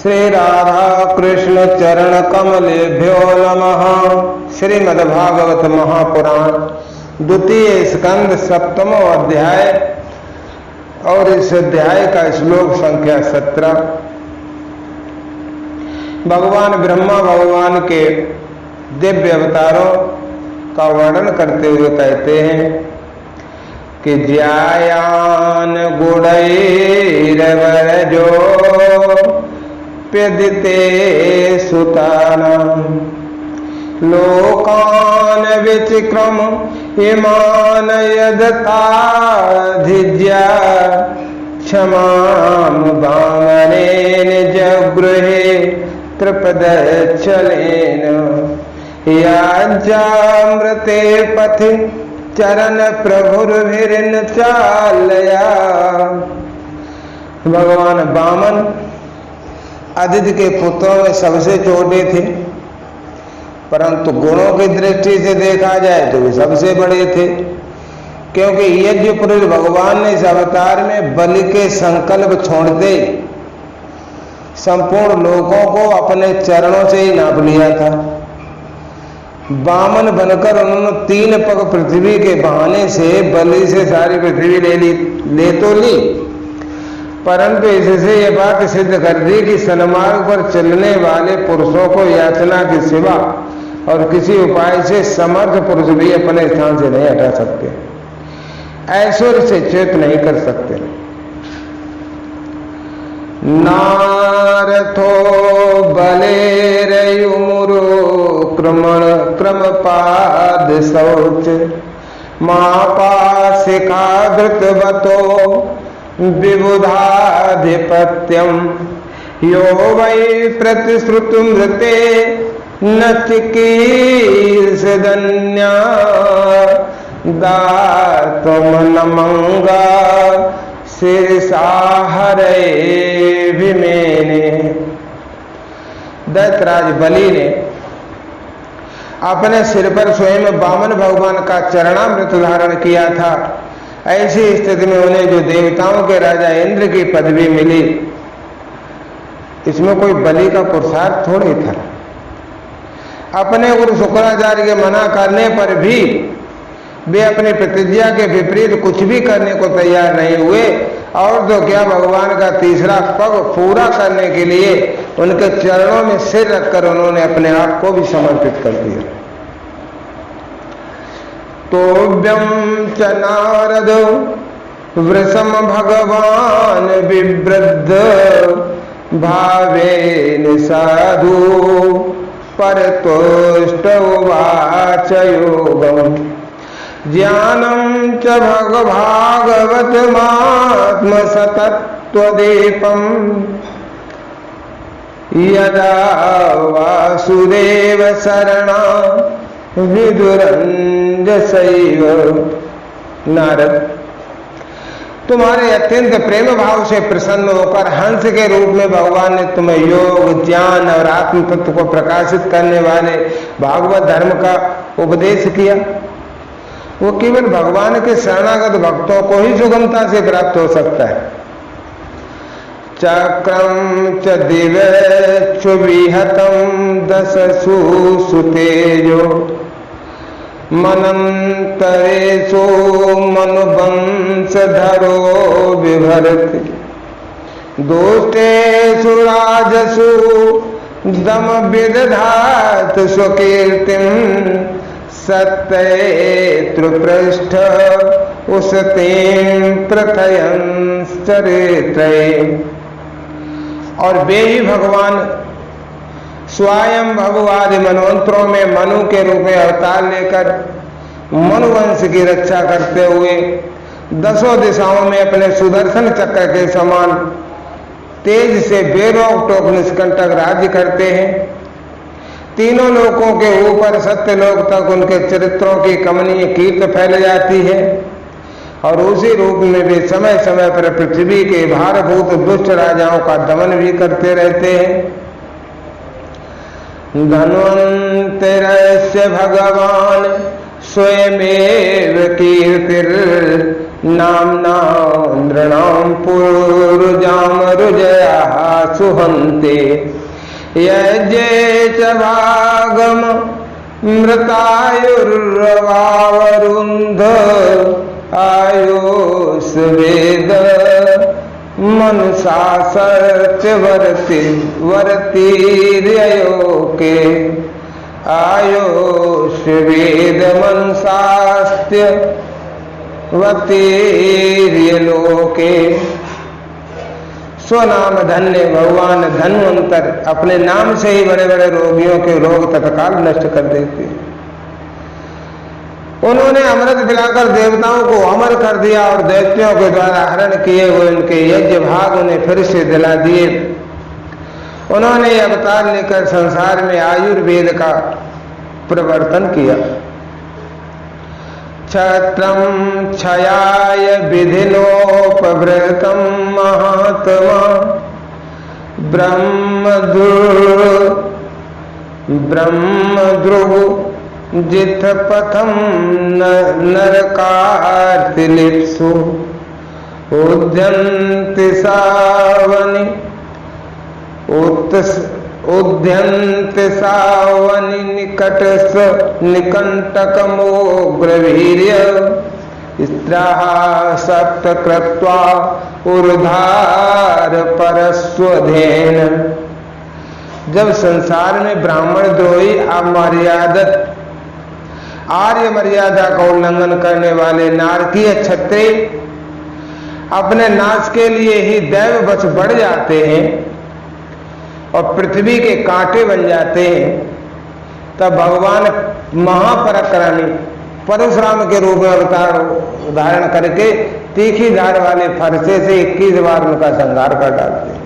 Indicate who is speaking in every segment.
Speaker 1: श्री राधा कृष्ण चरण कमलेभ्यो नमः। श्रीमद्भागवत महापुराण द्वितीय स्कंद सप्तमो अध्याय और इस अध्याय का श्लोक संख्या 17। भगवान ब्रह्मा भगवान के दिव्य अवतारों का वर्णन करते हुए कहते हैं कि ज्यायान गुणैरवरजो प्यदिते सुतानां लोकान विचिक्रम इमान यदताधिज्या क्षमाम वामनेन जगृहे त्रिपदच्छलेन याज्ञामृते पथि चरण प्रभुर्भिर्न चालया। भगवान वामन आदित्य के पुत्रों में सबसे छोटे थे, परंतु गुणों की दृष्टि से देखा जाए तो वे सबसे बड़े थे, क्योंकि यज्ञ पुरुष भगवान ने इस अवतार में बलि के संकल्प छोड़ते संपूर्ण लोगों को अपने चरणों से ही नाप लिया था। वामन बनकर उन्होंने 3 पग पृथ्वी के बहाने से बलि से सारी पृथ्वी ले तो ली, परंतु इससे यह बात सिद्ध कर दी कि सन्मार्ग पर चलने वाले पुरुषों को याचना के सिवा और किसी उपाय से समर्थ पुरुष भी अपने स्थान से नहीं हटा सकते, ऐश्वर्य से च्युत नहीं कर सकते। नारथो बलेरयुमुरो क्रमपाद शौच मापाशिखा धृतवतो विबुधाधिपत्यम यो वै प्रतिश्रुतमृते न चिकीर्षदन्या दातुमनमंगा शीर्षाहरे विमेने। दैत्यराज बलि ने अपने सिर पर स्वयं वामन भगवान का चरणामृत धारण किया था। ऐसी स्थिति में उन्हें जो देवताओं के राजा इंद्र की पदवी मिली, इसमें कोई बलि का पुरुषार्थ थोड़ी था। अपने गुरु शुक्राचार्य के मना करने पर भी वे अपनी प्रतिज्ञा के विपरीत कुछ भी करने को तैयार नहीं हुए, और तो क्या भगवान का तीसरा पग पूरा करने के लिए उनके चरणों में सिर रखकर उन्होंने अपने आप को भी समर्पित कर दिया। तोभ्यं च नारद वृषम भगवान विवृद्ध भावेन साधु परतोष्ट उवाच योगम् ज्ञानं च भागवतमात्मसतत्वदीपम् यदा वासुदेव शरणा विदुरंजसैव। नारद, तुम्हारे अत्यंत प्रेम भाव से प्रसन्न होकर हंस के रूप में भगवान ने तुम्हें योग, ज्ञान और आत्म तत्व को प्रकाशित करने वाले भागवत धर्म का उपदेश किया। वो केवल भगवान के शरणागत भक्तों को ही सुगमता से प्राप्त हो सकता है। चक्रम च दिव्यच्छु विहतम दशसु सुतेजो मनंतरेषु मनुवंशधरो बिभर्ति दुष्टेषु राजसु दम विदधात स्वकीर्तिम सत्येतृपृष्ठ उसतीं प्रथयंश्चरित्रे। और वे ही भगवान स्वयं भगवादि मनवंतरों में मनु के रूप में अवतार लेकर मनुवंश की रक्षा करते हुए 10 दिशाओं में अपने सुदर्शन चक्र के समान तेज से बेरोक टोक निष्कंटक राज्य करते हैं। तीनों लोकों के ऊपर सत्यलोक तक उनके चरित्रों की कमनीय कीर्ति फैल जाती है, और उसी रूप में वे समय समय पर पृथ्वी के भारभूत दुष्ट राजाओं का दमन भी करते रहते हैं। धन्वन्तरस्य भगवान स्वयमेव कीर्तिर् नाम्ना नृणां पूर्वजाम रुजयाः सुहन्ते यज्ञे च भागम मृतायुर्वावरुन्ध आयुष वेद मनुषा सत्यवर्ति वर्तिर्ययोके आयुष वेद मनुषास्त्य वतीर्यलोके। स्वनाम धन्य भगवान धन्वंतर अपने नाम से ही बड़े बड़े रोगियों के रोग तत्काल नष्ट कर देते हैं। उन्होंने अमृत पिलाकर देवताओं को अमर कर दिया और दैत्यों के द्वारा हरण किए हुए उनके यज्ञ भाग उन्हें फिर से दिला दिए। उन्होंने अवतार लेकर संसार में आयुर्वेद का प्रवर्तन किया। क्षत्रम क्षयाय विधिनोपवृतम महात्मा ब्रह्मद्रुव जित पथम नरकार्तिलिप्सु उद्यन्ति सावनि निकंटकमोग्रवीर्य स्त्राः सप्त कृत्वा उर्धार परस्वधेन। जब संसार में ब्राह्मण द्रोही अमर्यादित आर्य मर्यादा का उल्लंघन करने वाले नारकीय क्षत्रिय अपने नाश के लिए ही दैववश बढ़ जाते हैं और पृथ्वी के कांटे बन जाते हैं, तब भगवान महापराक्रमी परशुराम के रूप में अवतार धारण करके तीखी धार वाले फरसे से 21 बार उनका संहार कर डालते हैं।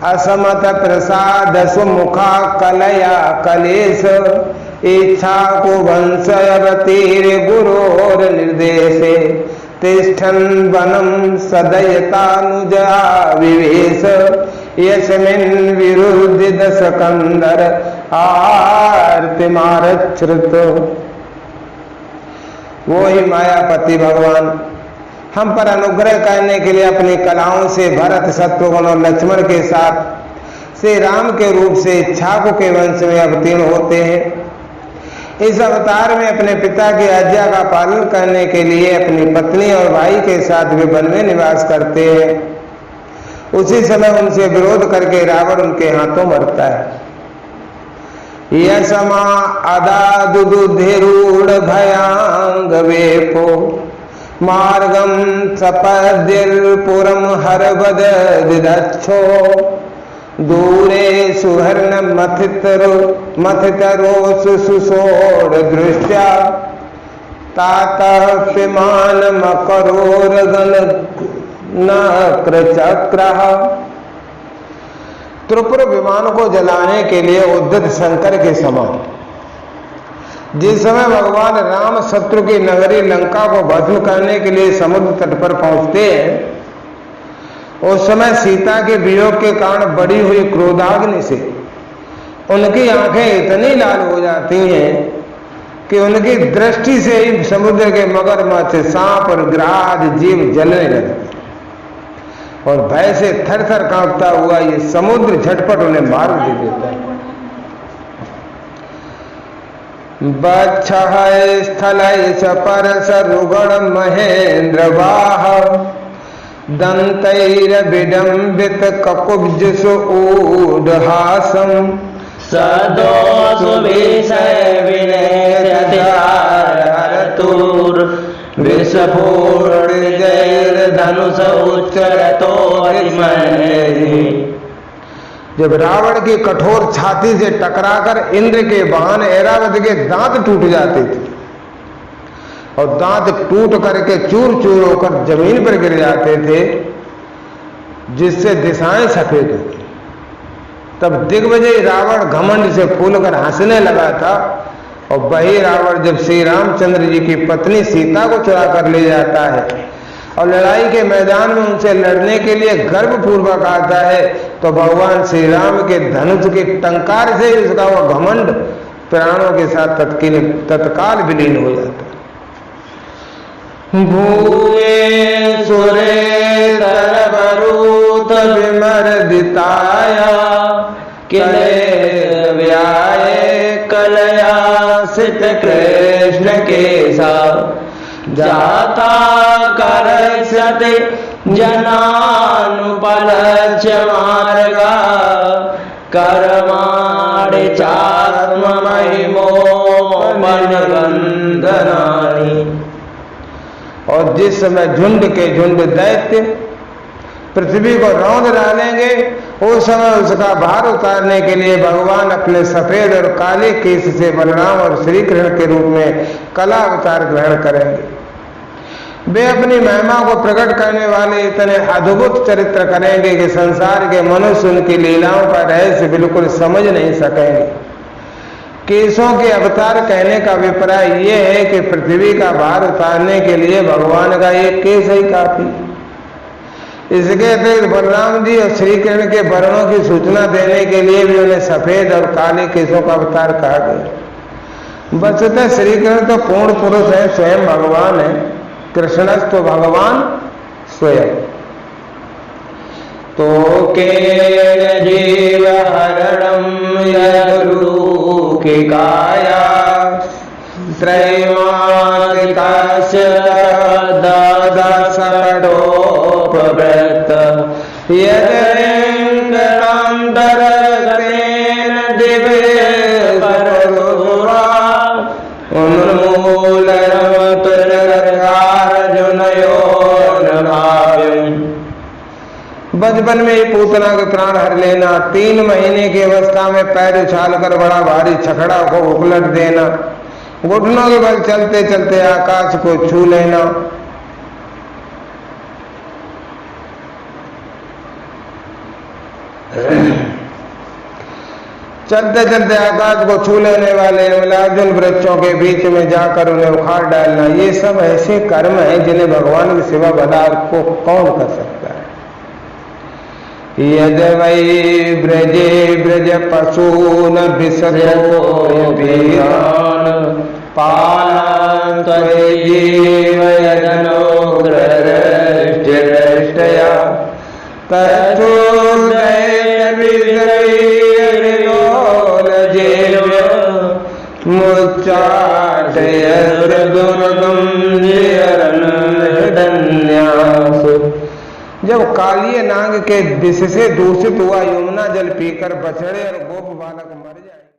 Speaker 1: असमत प्रसाद सुमुखा कलया कलेश इच्छा को वंशयवतीर गुरोर निर्देशे तिष्ठन् वनं सदयतानुजा विवेश यस्मिन् विरुद्ध दशकंदर आर्तिमारच्छ्रुत। वो ही मायापति भगवान हम पर अनुग्रह करने के लिए अपनी कलाओं से भरत शत्रुघ्न और लक्ष्मण के साथ श्री राम के रूप से इच्छाकु के वंश में अवतीर्ण होते हैं। इस अवतार में अपने पिता की आज्ञा का पालन करने के लिए अपनी पत्नी और भाई के साथ वे वन में निवास करते हैं। उसी समय उनसे विरोध करके रावण उनके हाथों मरता है। यसमा अदादुदुधिरूढ़ भयांग वेपो मार्गम सपद्यपुरम हरवद दिदच्छो दूरे सुहर्ण मथितरो सुसोड़ दृष्ट्या तातप्यमान मकरोरगन नक्रचक्रः। त्रिपुर विमान को जलाने के लिए उद्यत शंकर के समान जिस समय भगवान राम शत्रु की नगरी लंका को भस्म करने के लिए समुद्र तट पर पहुंचते हैं, उस समय सीता के वियोग के कारण बढ़ी हुई क्रोधाग्नि से उनकी आंखें इतनी लाल हो जाती हैं कि उनकी दृष्टि से ही समुद्र के मगरमच्छ, सांप और ग्राद जीव जलने लगते और भय से थर थर कांपता हुआ ये समुद्र झटपट उन्हें मार दे देता है। बच्छः स्थलैश्च परशरुगण महेन्द्र बाह दन्तैर्विडम्बित ककुब्जसु ऊढहासं सदोषुविषय विनयरतुर विषपूर्णजैर्धनुष उच्चरतो हरिमन्ये। जब रावण की कठोर छाती से टकराकर इंद्र के वाहन ऐरावत के दांत टूट जाते थे और दांत टूट करके चूर चूर होकर जमीन पर गिर जाते थे, जिससे दिशाएं सफेद होती, तब दिग्विजय रावण घमंड से फूलकर हंसने लगा था। और वही रावण जब श्री रामचंद्र जी की पत्नी सीता को चुरा कर ले जाता है और लड़ाई के मैदान में उनसे लड़ने के लिए गर्वपूर्वक आता है, तो भगवान श्री राम के धनुष के टंकार से उसका वह घमंड प्राणों के साथ तत्काल विलीन हो जाता है। भूए सुरे तरवरूत विमर्दिताया किले व्याये कलया सित कृष्ण के सा जाता करस्यते जनानुपलक्ष्य मार्गा कर्माणि चात्म महिमोपनिबंधनानि। और जिस समय झुंड के झुंड दैत्य पृथ्वी को रौंद डालेंगे, उस समय उसका भार उतारने के लिए भगवान अपने सफेद और काले केश से बलराम और श्री कृष्ण के रूप में कला अवतार ग्रहण करेंगे। वे अपनी महिमा को प्रकट करने वाले इतने अद्भुत चरित्र करेंगे कि संसार के मनुष्य उनकी लीलाओं का रहस्य बिल्कुल समझ नहीं सकेंगे। केशों के अवतार कहने का अभिप्राय यह है कि पृथ्वी का भार उतारने के लिए भगवान का एक केश ही काफी। इसके अतिरिक्त बलराम जी और श्री कृष्ण के वर्णों की सूचना देने के लिए भी उन्हें सफेद और काले केशों का अवतार कहा गया। वस्तुतः श्री कृष्ण तो पूर्ण पुरुष है, स्वयं भगवान है। कृष्णस्तु भगवान स्वयं। तो केन जीव हरणम यदरूके काया त्रैमासिकास्य दादासडोपवृत्त यदेन्द्रान्तरगतेन दिवे परदुरा बचपन में ही पूतना के प्राण हर लेना, 3 महीने की अवस्था में पैर उछालकर बड़ा भारी छकड़ा को उलट देना, घुटनों के बल चलते चलते आकाश को छू लेना, चलते चलते आकाश को छू लेने वाले अर्जुन वृक्षों के बीच में जाकर उन्हें उखाड़ डालना, ये सब ऐसे कर्म हैं जिन्हें भगवान के सिवा भला को कौन कर सकता है। यद वै ब्रजे ब्रज पशून विसर्जतो पालन त्वयीव यदनुग्रहृष्टया जब कालिये नाग के विष से दूषित हुआ यमुना जल पीकर बछड़े और गोप बालक